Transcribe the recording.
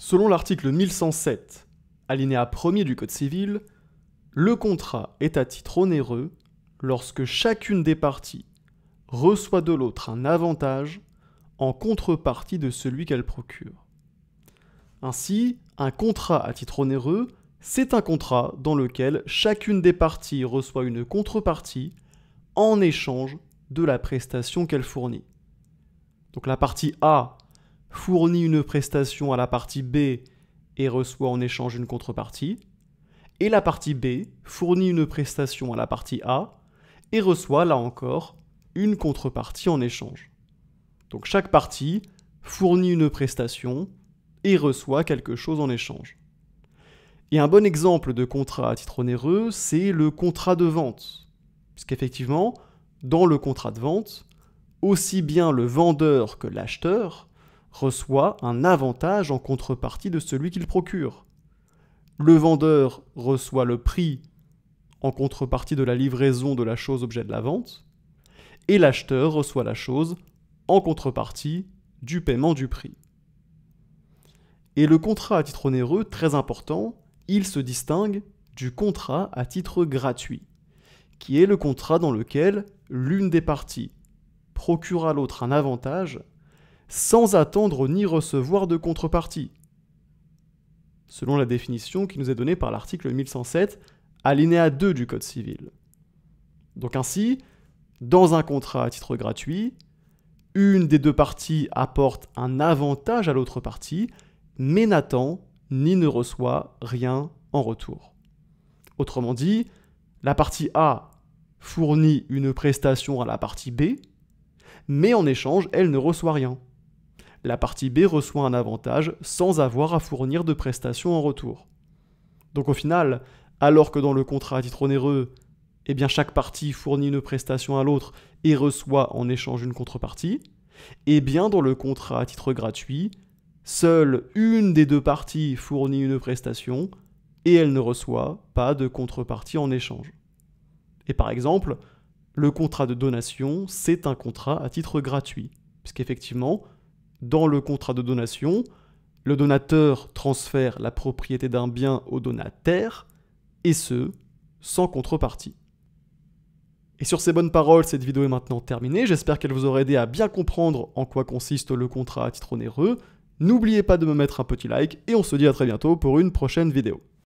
Selon l'article 1107, alinéa 1er du Code civil, le contrat est à titre onéreux lorsque chacune des parties reçoit de l'autre un avantage en contrepartie de celui qu'elle procure. Ainsi, un contrat à titre onéreux, c'est un contrat dans lequel chacune des parties reçoit une contrepartie en échange de la prestation qu'elle fournit. Donc la partie A fournit une prestation à la partie B et reçoit en échange une contrepartie, et la partie B fournit une prestation à la partie A et reçoit, là encore, une contrepartie en échange. Donc chaque partie fournit une prestation et reçoit quelque chose en échange. Et un bon exemple de contrat à titre onéreux, c'est le contrat de vente. Puisqu'effectivement, dans le contrat de vente, aussi bien le vendeur que l'acheteur reçoit un avantage en contrepartie de celui qu'il procure. Le vendeur reçoit le prix en contrepartie de la livraison de la chose objet de la vente, et l'acheteur reçoit la chose en contrepartie du paiement du prix. Et le contrat à titre onéreux, très important, il se distingue du contrat à titre gratuit, qui est le contrat dans lequel l'une des parties procure à l'autre un avantage sans attendre ni recevoir de contrepartie, selon la définition qui nous est donnée par l'article 1107, alinéa 2 du Code civil. Donc ainsi, dans un contrat à titre gratuit, une des deux parties apporte un avantage à l'autre partie, mais n'attend ni ne reçoit rien en retour. Autrement dit, la partie A fournit une prestation à la partie B, mais en échange, elle ne reçoit rien. La partie B reçoit un avantage sans avoir à fournir de prestations en retour. Donc au final, alors que dans le contrat à titre onéreux, eh bien chaque partie fournit une prestation à l'autre et reçoit en échange une contrepartie, eh bien dans le contrat à titre gratuit, seule une des deux parties fournit une prestation et elle ne reçoit pas de contrepartie en échange. Et par exemple, le contrat de donation, c'est un contrat à titre gratuit, puisqu'effectivement, dans le contrat de donation, le donateur transfère la propriété d'un bien au donataire, et ce, sans contrepartie. Et sur ces bonnes paroles, cette vidéo est maintenant terminée. J'espère qu'elle vous aura aidé à bien comprendre en quoi consiste le contrat à titre onéreux. N'oubliez pas de me mettre un petit like, et on se dit à très bientôt pour une prochaine vidéo.